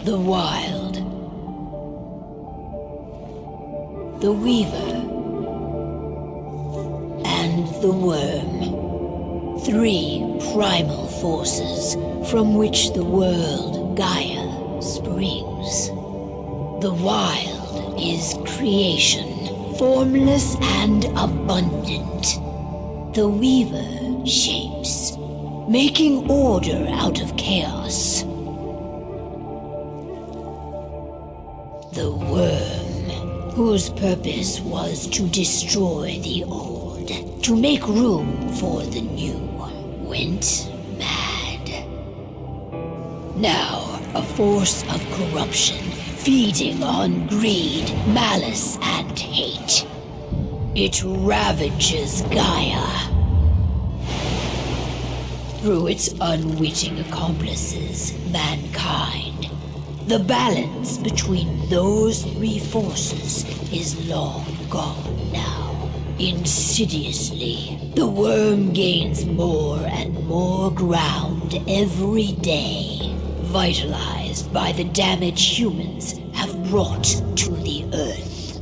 the Wild, the Weaver, and the Worm. 3 primal forces from which the world Gaia springs. The Wild is creation, formless and abundant. The Weaver shapes, making order out of chaos. The Worm, whose purpose was to destroy the old, to make room for the new, went mad. Now, a force of corruption, feeding on greed, malice, and hate. It ravages Gaia. Through its unwitting accomplices, mankind, the balance between those 3 forces is long gone now. Insidiously, the Worm gains more and more ground every day, vitalized by the damage humans have brought to the Earth.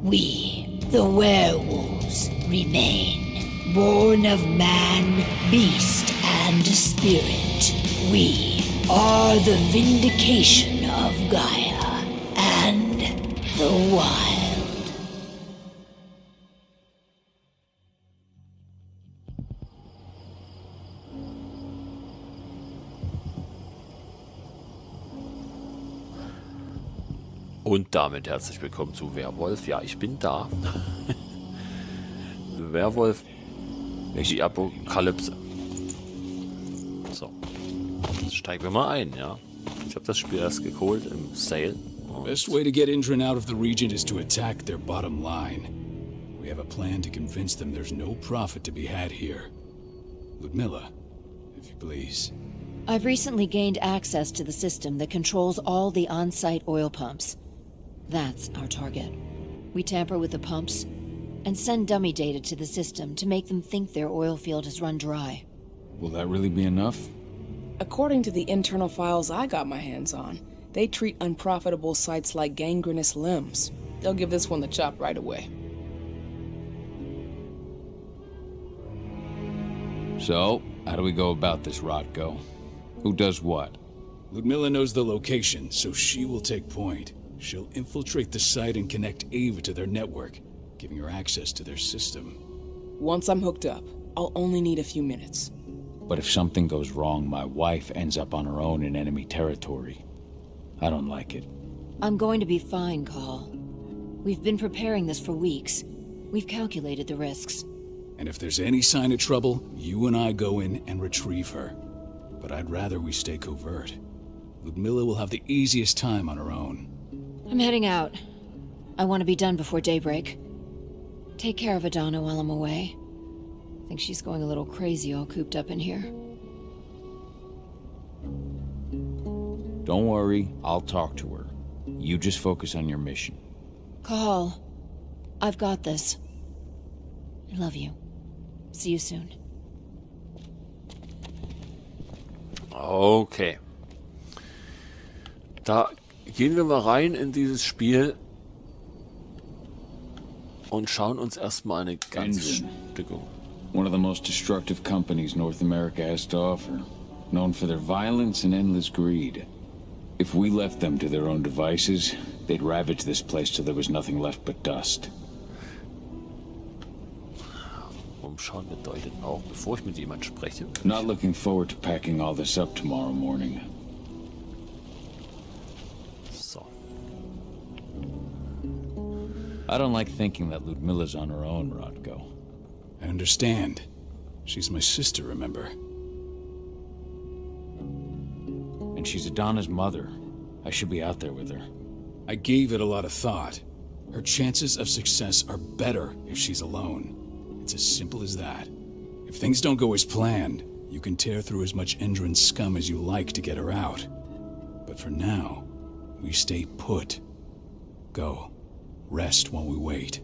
We, the werewolves, remain, born of man, beast, and spirit. We are the vindication of Gaia and the Wild. Und damit herzlich willkommen zu Werewolf. Ja, ich bin da. Werewolf, die Apokalypse. So, jetzt steigen wir mal ein, ja. Ich habe das Spiel erst geholt im Sale. Best way to get Indra out of the region is to attack their bottom line. We have a plan to convince them there's no profit to be had here. Ludmilla, if you please. I've recently gained access to the system that controls all the on-site oil pumps. That's our target. We tamper with the pumps and send dummy data to the system to make them think their oil field has run dry. Will that really be enough? According to the internal files I got my hands on, they treat unprofitable sites like gangrenous limbs. They'll give this one the chop right away. So, how do we go about this, Rotko? Who does what? Ludmilla knows the location, so she will take point. She'll infiltrate the site and connect Ava to their network, giving her access to their system. Once I'm hooked up, I'll only need a few minutes. But if something goes wrong, my wife ends up on her own in enemy territory. I don't like it. I'm going to be fine, Call. We've been preparing this for weeks. We've calculated the risks. And if there's any sign of trouble, you and I go in and retrieve her. But I'd rather we stay covert. Ludmilla will have the easiest time on her own. I'm heading out. I want to be done before daybreak. Take care of Adana while I'm away. I think she's going a little crazy all cooped up in here. Don't worry, I'll talk to her. You just focus on your mission. Call. I've got this. I love you. See you soon. Okay. Da gehen wir mal rein in dieses Spiel und schauen uns erstmal eine ganze Stück um. One of the most destructive companies North America has to offer. Known for their violence and endless greed. If we left them to their own devices, they'd ravage this place till there was nothing left but dust. Umschauen bedeutet auch, bevor ich mit jemand spreche. Not looking forward to packing all this up tomorrow morning. So. I don't like thinking that Ludmilla's on her own, Rotko. I understand. She's my sister, remember? And she's Adana's mother. I should be out there with her. I gave it a lot of thought. Her chances of success are better if she's alone. It's as simple as that. If things don't go as planned, you can tear through as much Endron scum as you like to get her out. But for now, we stay put. Go. Rest while we wait.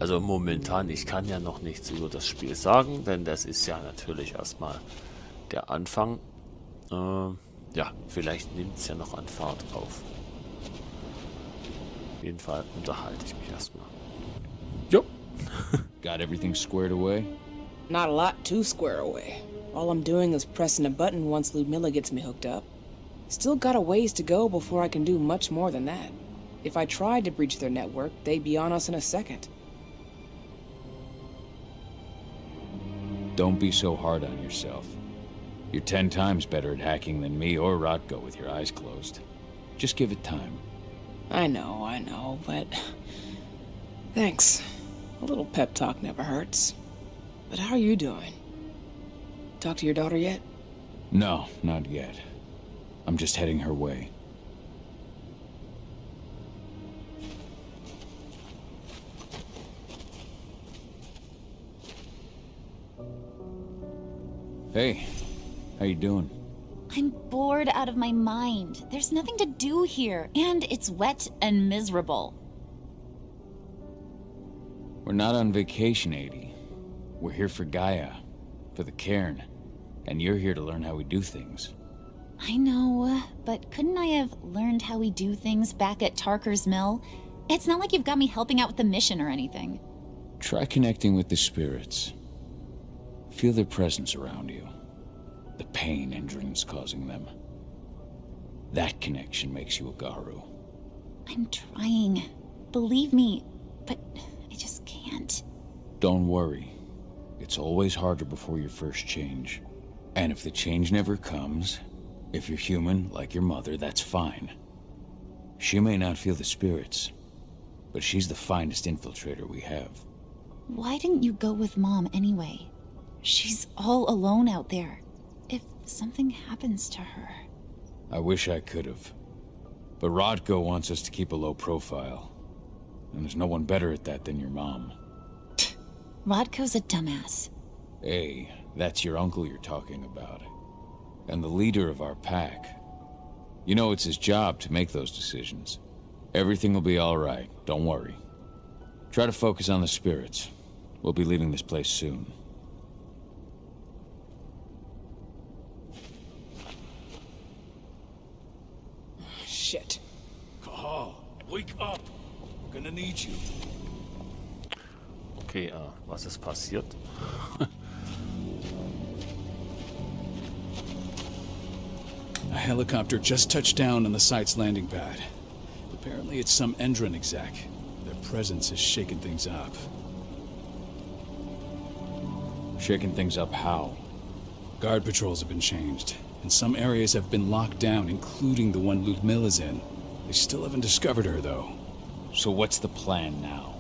Also momentan, ich kann ja noch nichts über das Spiel sagen, denn das ist ja natürlich erstmal der Anfang. Ja, vielleicht nimmt es ja noch an Fahrt auf. Auf jeden Fall unterhalte ich mich erstmal. Jo. Got everything squared away? Not a lot to square away. All I'm doing is pressing a button once Ludmilla gets me hooked up. Still got a ways to go before I can do much more than that. If I tried to breach their network, they'd be on us in a second. Don't be so hard on yourself. You're 10 times better at hacking than me or Rotko with your eyes closed. Just give it time. I know, but... Thanks. A little pep talk never hurts. But how are you doing? Talk to your daughter yet? No, not yet. I'm just heading her way. Hey, how you doing? I'm bored out of my mind. There's nothing to do here, and it's wet and miserable. We're not on vacation, 80. We're here for Gaia, for the cairn, and you're here to learn how we do things. I know, but couldn't I have learned how we do things back at Tarker's Mill? It's not like you've got me helping out with the mission or anything. Try connecting with the spirits. Feel their presence around you. The pain Endron's causing them. That connection makes you a Garu. I'm trying. Believe me, but I just can't. Don't worry. It's always harder before your first change. And if the change never comes, if you're human, like your mother, that's fine. She may not feel the spirits, but she's the finest infiltrator we have. Why didn't you go with Mom anyway? She's all alone out there. If something happens to her... I wish I could have. But Rodko wants us to keep a low profile. And there's no one better at that than your mom. Rodko's a dumbass. Hey, that's your uncle you're talking about. And the leader of our pack. You know it's his job to make those decisions. Everything will be all right, don't worry. Try to focus on the spirits. We'll be leaving this place soon. Shit. Cahal, wake up. We're gonna need you. Okay, was ist passiert? A helicopter just touched down on the site's landing pad. Apparently it's some Endron exec. Their presence has shaken things up. Shaking things up how? Guard patrols have been changed, and some areas have been locked down, including the one Ludmilla's in. They still haven't discovered her, though. So what's the plan now?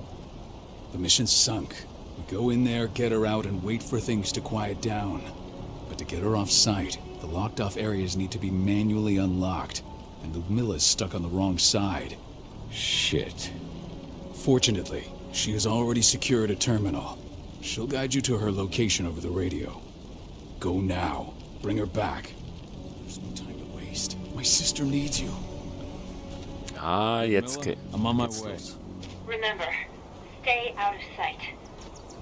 The mission's sunk. We go in there, get her out, and wait for things to quiet down. But to get her off site, the locked-off areas need to be manually unlocked, and Ludmilla's stuck on the wrong side. Shit. Fortunately, she has already secured a terminal. She'll guide you to her location over the radio. Go now. Bring her back. There's no time to waste. My sister needs you. Ah, jetzt I'm on my geht's way. los. Remember, stay out of sight.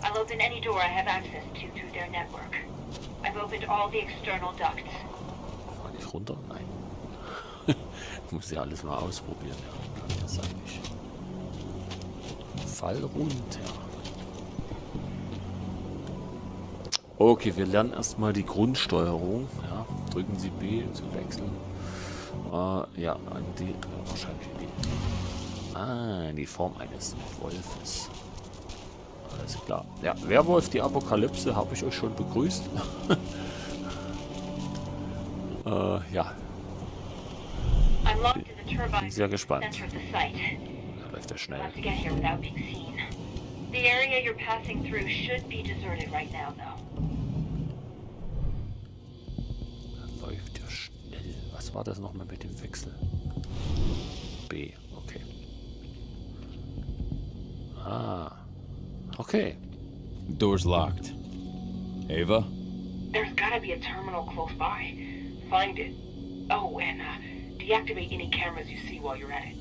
I'll open any door I have access to through their network. I've opened all the external ducts. Fahr ich runter? Nein. Ich muss ja alles mal ausprobieren. Ja, kann ja sein nicht. Fall runter. Okay, wir lernen erstmal die Grundsteuerung. Ja, drücken Sie B zu wechseln. Ja, wahrscheinlich in die Form eines Wolfes. Alles klar. Ja, Werewolf, die Apokalypse, habe ich euch schon begrüßt. Ja. I'm locked in the turbine Bin sehr gespannt. center of the site. Da läuft er schnell. We'll have to get here without being seen. The area you're passing through should be deserted right now, though. Da läuft er schnell. Was war das nochmal mit dem Wechsel? B, okay. Ah, okay. Door's locked. Ava? There's gotta be a terminal close by. Find it. Oh, and deactivate any cameras you see while you're at it.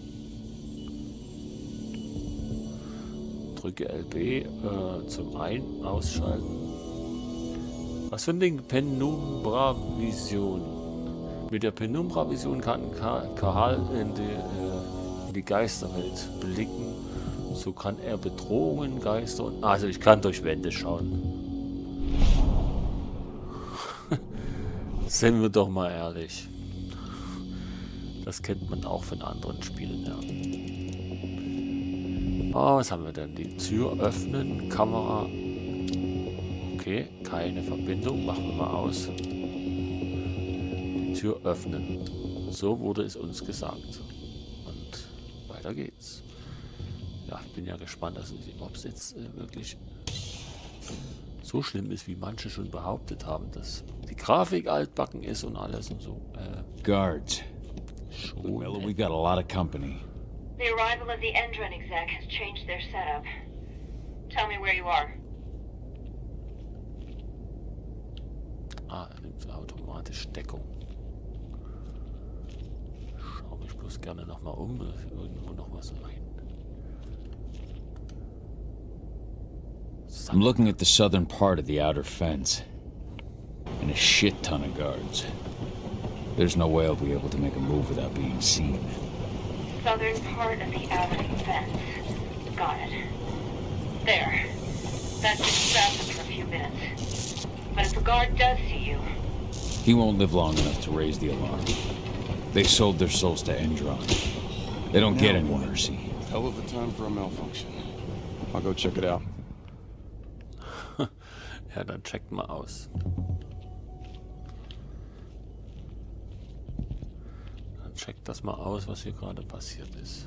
Drücke LB zum Ausschalten. Was für ein Ding? Penumbra Vision. Mit der Penumbra-Vision kann Kahal in die Geisterwelt blicken. So kann er Bedrohungen, Geister und... Also ich kann durch Wände schauen. Seien wir doch mal ehrlich. Das kennt man auch von anderen Spielen, ja. Oh, was haben wir denn? Die Tür öffnen, Kamera. Okay, keine Verbindung. Machen wir mal aus. Die Tür öffnen. So wurde es uns gesagt. Und weiter geht's. Ja, ich bin ja gespannt, ob es jetzt wirklich so schlimm ist, wie manche schon behauptet haben, dass die Grafik altbacken ist und alles und so. Guards. Schon. Well, we got a lot of company. The arrival of the Endron exec has changed their setup. Tell me where you are. Er nimmt automatisch Deckung. Schau mich bloß gerne nochmal um. Irgendwo noch was rein. I'm looking at the southern part of the outer fence. And a shit ton of guards. There's no way I'll be able to make a move without being seen. Southern part of the outer fence. Got it. There. That's distracted for a few minutes. But if a guard does see you... He won't live long enough to raise the alarm. They sold their souls to Endron. They don't get any mercy. Hell of a time for a malfunction. I'll go check it out. Ja, dann checkt mal aus. Dann checkt das mal aus, was hier gerade passiert ist.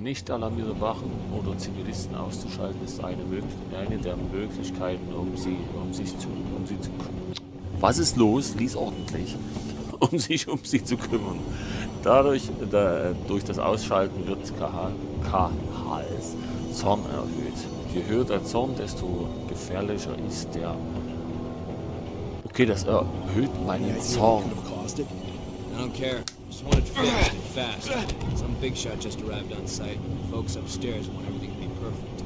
Nicht alarmierte Wachen oder Zivilisten auszuschalten ist eine der Möglichkeiten, um sie zu Was ist los? Lies ordentlich. Um sie zu kümmern. Durch das Ausschalten wird Kahals Zorn erhöht. Je höher der Zorn, desto gefährlicher ist der. Okay, das erhöht meinen Zorn. I don't care. Just want it fixed and fast. Some big shot just arrived on site. Folks upstairs want everything to be perfect.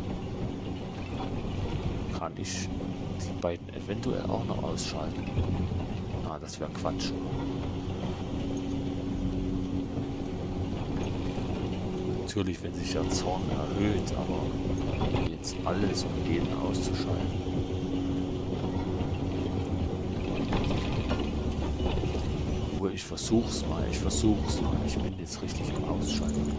Kann ich die beiden eventuell auch noch ausschalten? Ah, das wäre Quatsch. Natürlich, wenn sich der Zorn erhöht, aber jetzt alles, um jeden auszuschalten. Obwohl, ich versuch's mal. Ich bin jetzt richtig am Ausschalten.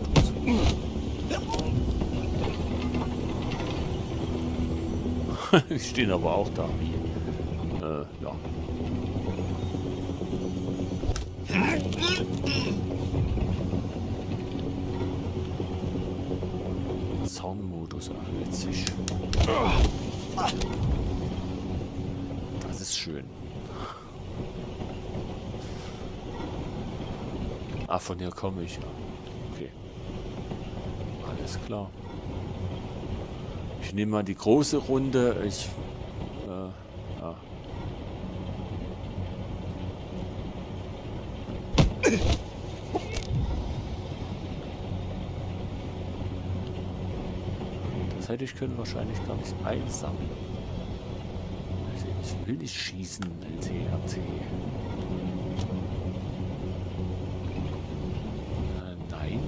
Die stehen aber auch da. Ja. Zornmodus erhöht sich. Das ist schön. Ah, von hier komme ich ja. Okay. Alles klar. Ich nehme mal die große Runde. Ja. Das hätte ich können wahrscheinlich gar nicht einsammeln. Ich will nicht schießen, LT. Nein.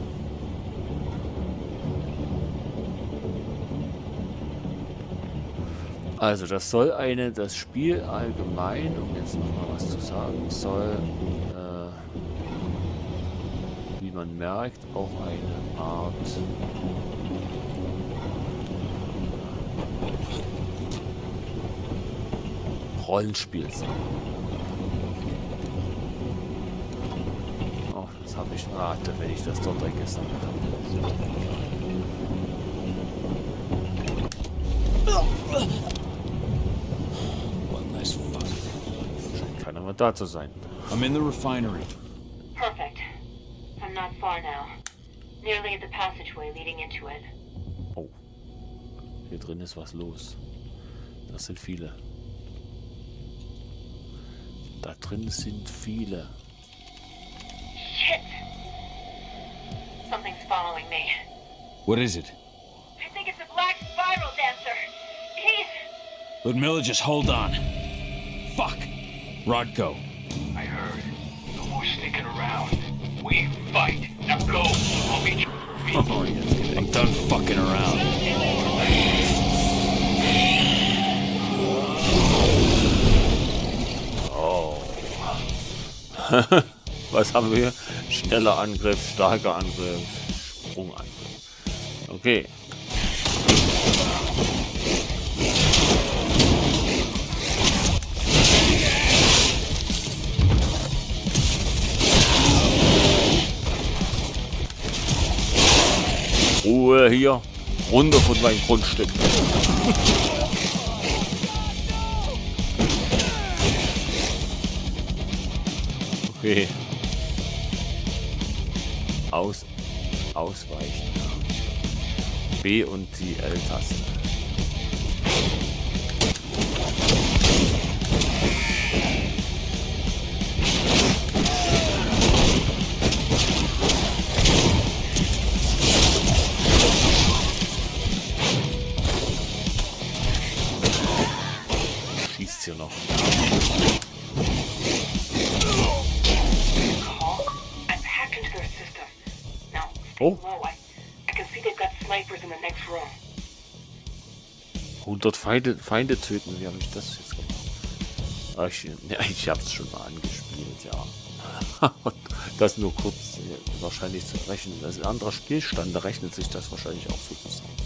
Also das soll das Spiel allgemein, um jetzt nochmal was zu sagen, soll, wie man merkt, auch eine Art Rollenspiel sein. Oh, das habe ich, wenn ich das dort weggesammelt habe. Scheint keiner mehr da zu sein. I'm in the refinery. Perfect. I'm not far now. Nearly at the passageway leading into it. Oh. Hier drin ist was los. Das sind viele. Da drin sind viele. Shit! Something's following me. What is it? I think it's a black spiral dancer. Keith! Ludmilla, just hold on. Fuck! Rodko. I heard. No more sticking around. We fight. Now go. I'll meet you. Oh, jetzt. I'm done fucking around. Oh. Was haben wir? Schneller Angriff, starker Angriff, Sprungangriff. Okay. Ruhe hier. Runter von meinem Grundstück. Okay. Ausweichen. B und die L-Taste. Schießt hier noch. Oh. 100 Feinde töten. Wie habe ich das jetzt gemacht? Ich habe es schon mal angespielt, ja. Das nur kurz wahrscheinlich zu rechnen. Das ist ein anderer Spielstand, da rechnet sich das wahrscheinlich auch so zusammen.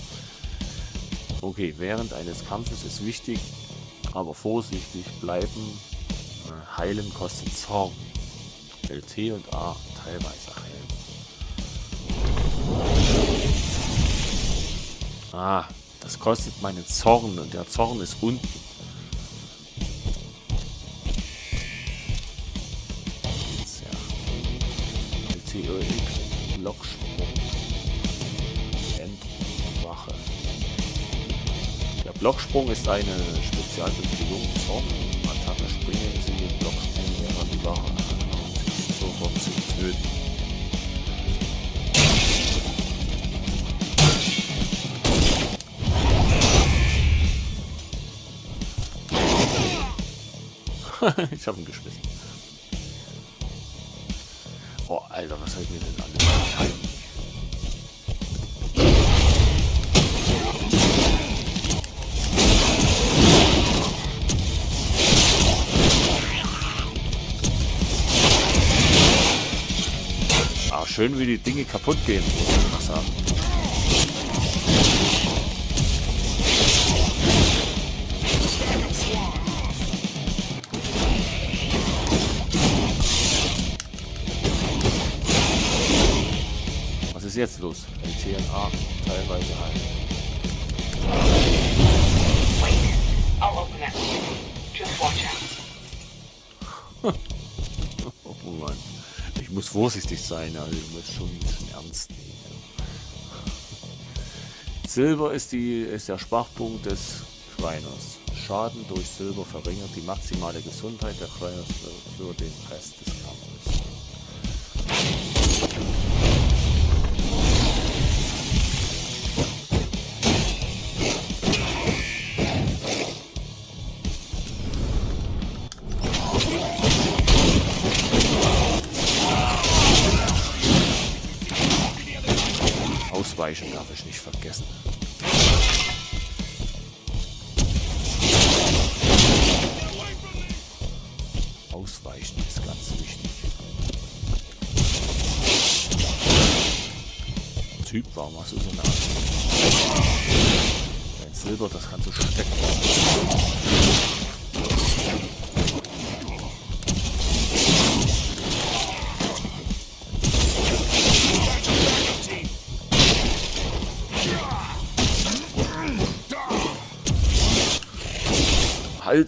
Okay, während eines Kampfes ist wichtig, aber vorsichtig bleiben. Heilen kostet Zorn. LT und A teilweise heilen. Ah, das kostet meinen Zorn und der Zorn ist unten. Jetzt, ja. LTX, Blocksprung. Endwache. Der Blocksprung ist eine Spezialbewegung. Zorn, Attacke, springen Sie den Blocksprung während die Wache und sofort zu töten. Ich habe ihn geschmissen. Oh, Alter, was soll ich mir denn alles? Ah, schön, wie die Dinge kaputt gehen, muss ich mal sagen. Was ist jetzt los? LTNA teilweise halt. I'll open that. Just watch out. Oh Mann. Ich muss vorsichtig sein, also ich muss schon ein bisschen ernst nehmen. Silber ist der Schwachpunkt des Schweiners. Schaden durch Silber verringert die maximale Gesundheit der Schweiners für den Rest des Kampfes. Ausweichen darf ich nicht vergessen. Ausweichen ist ganz wichtig. Typ, warum hast du so eine Angst? Dein Silber, das kannst du stecken.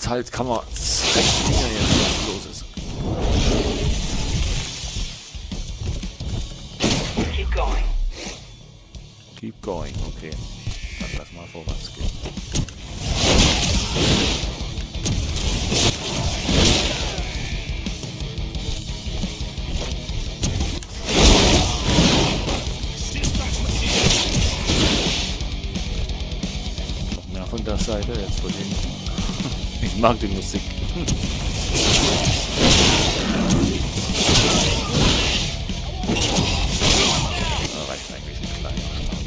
Halt, kann man zeigen, jetzt was los ist. Keep going, okay. Dann lass mal vorwärts gehen. von der Seite, jetzt von hinten. Ich mag die Musik. Da reicht eigentlich ein kleiner Schlag.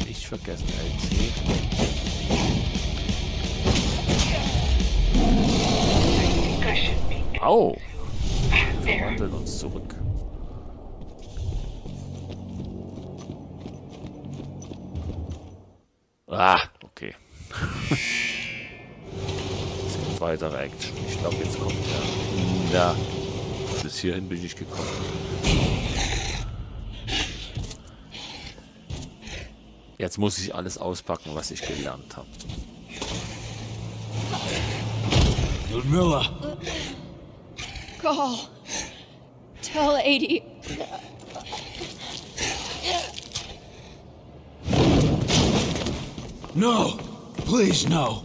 Nicht vergessen, LC. Au! Wir verwandeln uns zurück. Ah, okay. Jetzt kommt weitere Action. Ich glaube, jetzt kommt er. Ja. Bis hierhin bin ich gekommen. Jetzt muss ich alles auspacken, was ich gelernt habe. Ludmilla! Call. Tell 80. No! Please, no!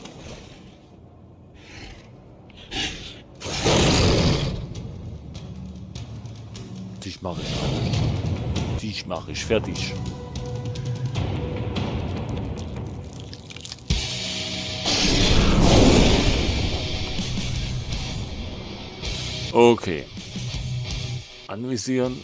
Dich mache ich alles. Dich mache ich fertig. Okay. Anvisieren.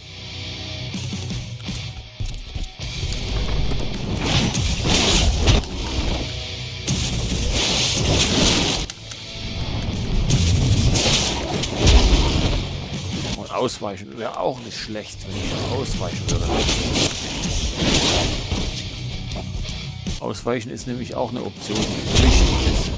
Und ausweichen wäre auch nicht schlecht, wenn ich ausweichen würde. Ausweichen ist nämlich auch eine Option, die wichtig ist.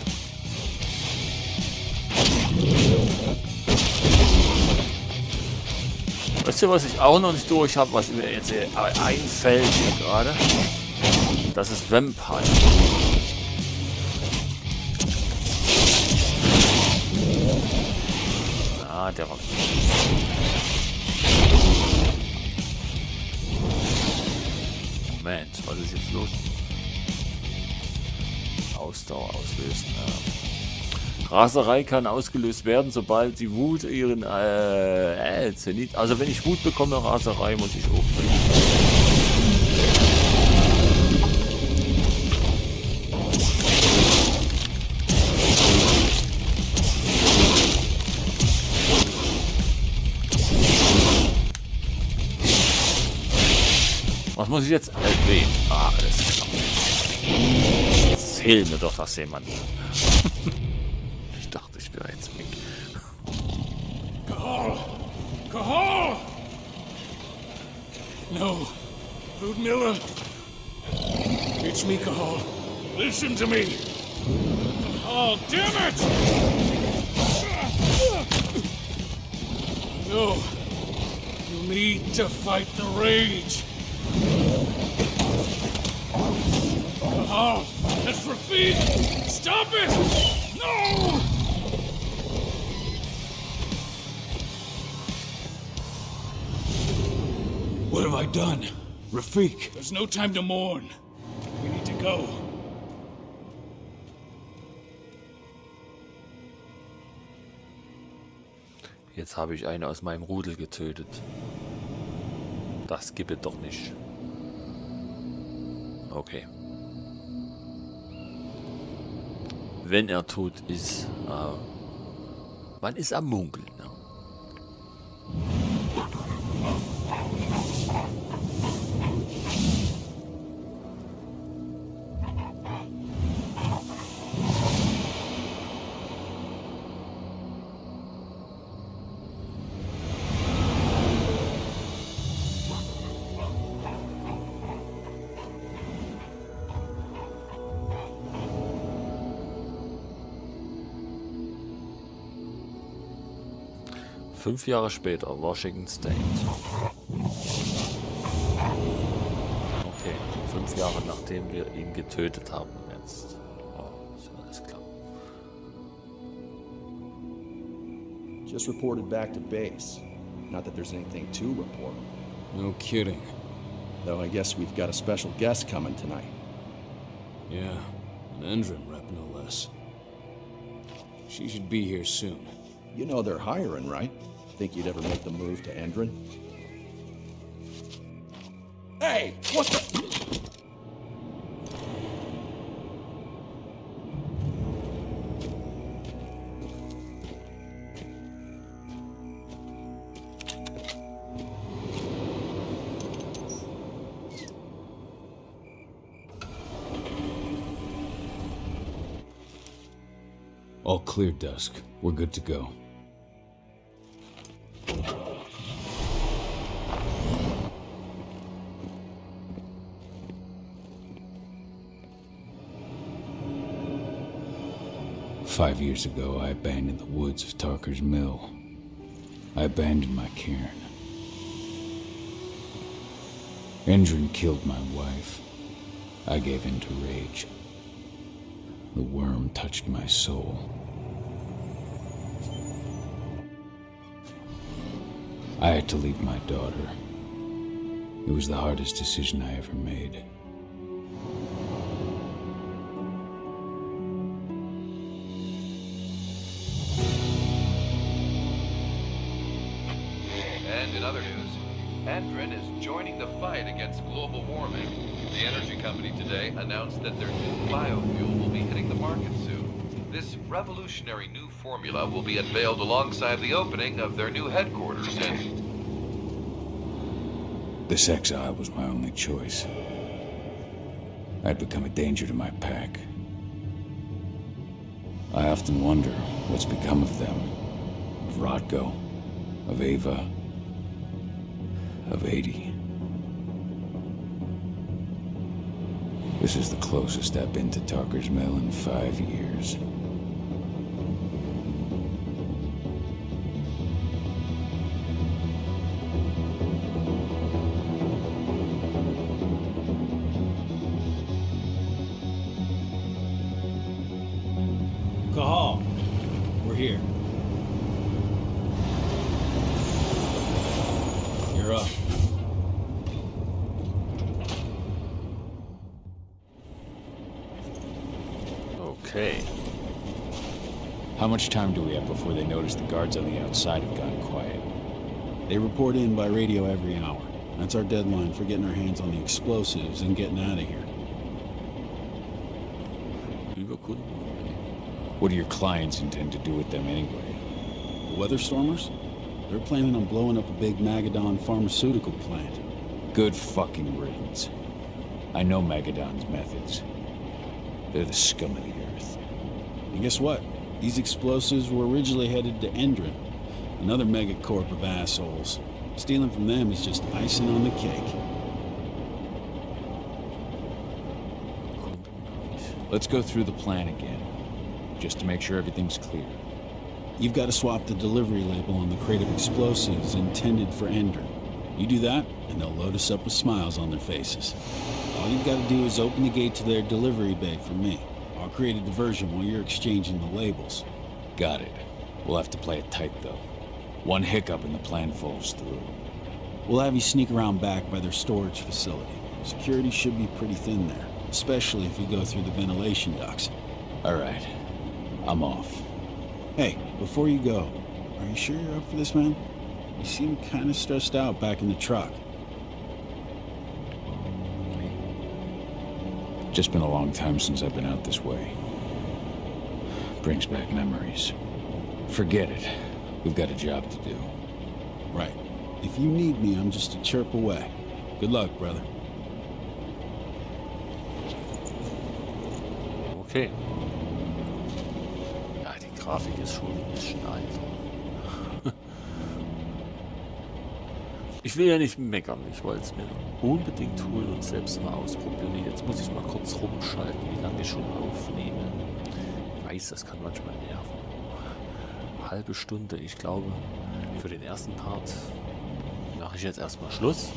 Weißt du, was ich auch noch nicht durch habe, was mir jetzt einfällt hier gerade? Das ist Vampire. Ah, der war... Moment, was ist jetzt los? Ausdauer auslösen. Raserei kann ausgelöst werden, sobald die Wut ihren Zenit. Also wenn ich Wut bekomme, Raserei muss ich umbringen. Was muss ich jetzt erwähnen? Ah, alles klar. Erzähl mir doch das jemand. Ich dachte, ich wäre jetzt weg. Cahal! Cahal! No. Ludmilla. It's me, Cahal. Listen to me. Cahal, damn it! No. You need to fight the rage. Cahal, that's Rafid! Stop it! No! What have I done? Rafik, there's no time to mourn. We need to go. Jetzt habe ich einen aus meinem Rudel getötet. Das gibt es doch nicht. Okay. Wenn er tot ist, man ist am Munkeln. Ne? 5 Jahre später, Washington State. Okay, 5 Jahre nachdem wir ihn getötet haben jetzt. Oh, ist alles klar. Just reported back to base. Not that there's anything to report. No kidding. Though I guess we've got a special guest coming tonight. Yeah, an Endron rep no less. She should be here soon. You know they're hiring, right? Think you'd ever make the move to Endron? Hey, what the... All clear, Dusk. We're good to go. "5 years ago, I abandoned the woods of Tarker's Mill. I abandoned my cairn. Endrin killed my wife. I gave in to rage. The worm touched my soul. I had to leave my daughter. It was the hardest decision I ever made. And in other news, Endrin is joining the fight against global warming. The energy company today announced that their new biofuel will be hitting the market soon. This revolutionary new formula will be unveiled alongside the opening of their new headquarters and... This exile was my only choice. I'd become a danger to my pack. I often wonder what's become of them. Of Rodko, of Ava, of 80. This is the closest I've been to Tarker's Mill in 5 years. Cahal, we're here. You're up. Okay. How much time do we have before they notice the guards on the outside have gone quiet? They report in by radio every hour. That's our deadline for getting our hands on the explosives and getting out of here. Überkunden. What do your clients intend to do with them anyway? The Weatherstormers? They're planning on blowing up a big Magadon pharmaceutical plant. Good fucking riddance. I know Magadon's methods. They're the scum of the earth. And guess what? These explosives were originally headed to Endrin, another megacorp of assholes. Stealing from them is just icing on the cake. Let's go through the plan again, just to make sure everything's clear. You've got to swap the delivery label on the crate of explosives intended for Endrin. You do that, and they'll load us up with smiles on their faces. All you've got to do is open the gate to their delivery bay for me. I'll create a diversion while you're exchanging the labels. Got it. We'll have to play it tight, though. One hiccup and the plan falls through. We'll have you sneak around back by their storage facility. Security should be pretty thin there, especially if you go through the ventilation ducts. All right. I'm off. Hey, before you go, are you sure you're up for this, man? You seem kind of stressed out back in the truck. Just been a long time since I've been out this way. Brings back memories. Forget it. We've got a job to do. Right. If you need me, I'm just a chirp away. Good luck, brother. Okay. Ja, die Grafik ist schon ein bisschen einfach. Ich will ja nicht meckern, ich wollte es mir unbedingt holen und selbst mal ausprobieren. Jetzt muss ich mal kurz rumschalten, wie lange ich schon aufnehme. Ich weiß, das kann manchmal nerven. Halbe Stunde, ich glaube, für den ersten Part mache ich jetzt erstmal Schluss.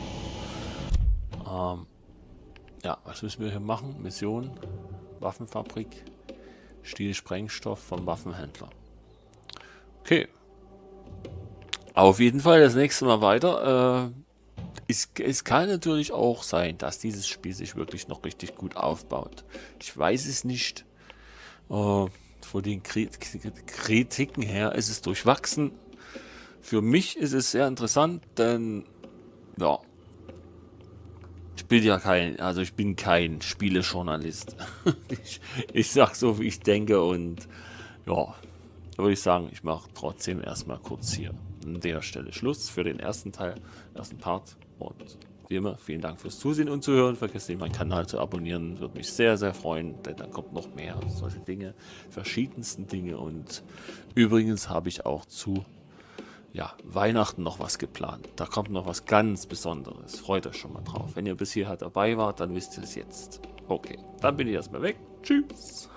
Ja, was müssen wir hier machen? Mission, Waffenfabrik, Stiel Sprengstoff vom Waffenhändler. Okay. Auf jeden Fall das nächste Mal weiter. Es kann natürlich auch sein, dass dieses Spiel sich wirklich noch richtig gut aufbaut. Ich weiß es nicht. Von den Kritiken her ist es durchwachsen. Für mich ist es sehr interessant, denn ja, ich bin kein Spielejournalist. Ich sag so, wie ich denke und ja, da würde ich sagen, ich mache trotzdem erstmal kurz hier an der Stelle Schluss für den ersten Teil, ersten Part und wie immer, vielen Dank fürs Zusehen und Zuhören. Vergesst nicht, meinen Kanal zu abonnieren, würde mich sehr, sehr freuen, denn dann kommt noch mehr solche Dinge, verschiedensten Dinge und übrigens habe ich auch zu Weihnachten noch was geplant. Da kommt noch was ganz Besonderes. Freut euch schon mal drauf. Wenn ihr bis hierher dabei wart, dann wisst ihr es jetzt. Okay, dann bin ich erstmal weg. Tschüss.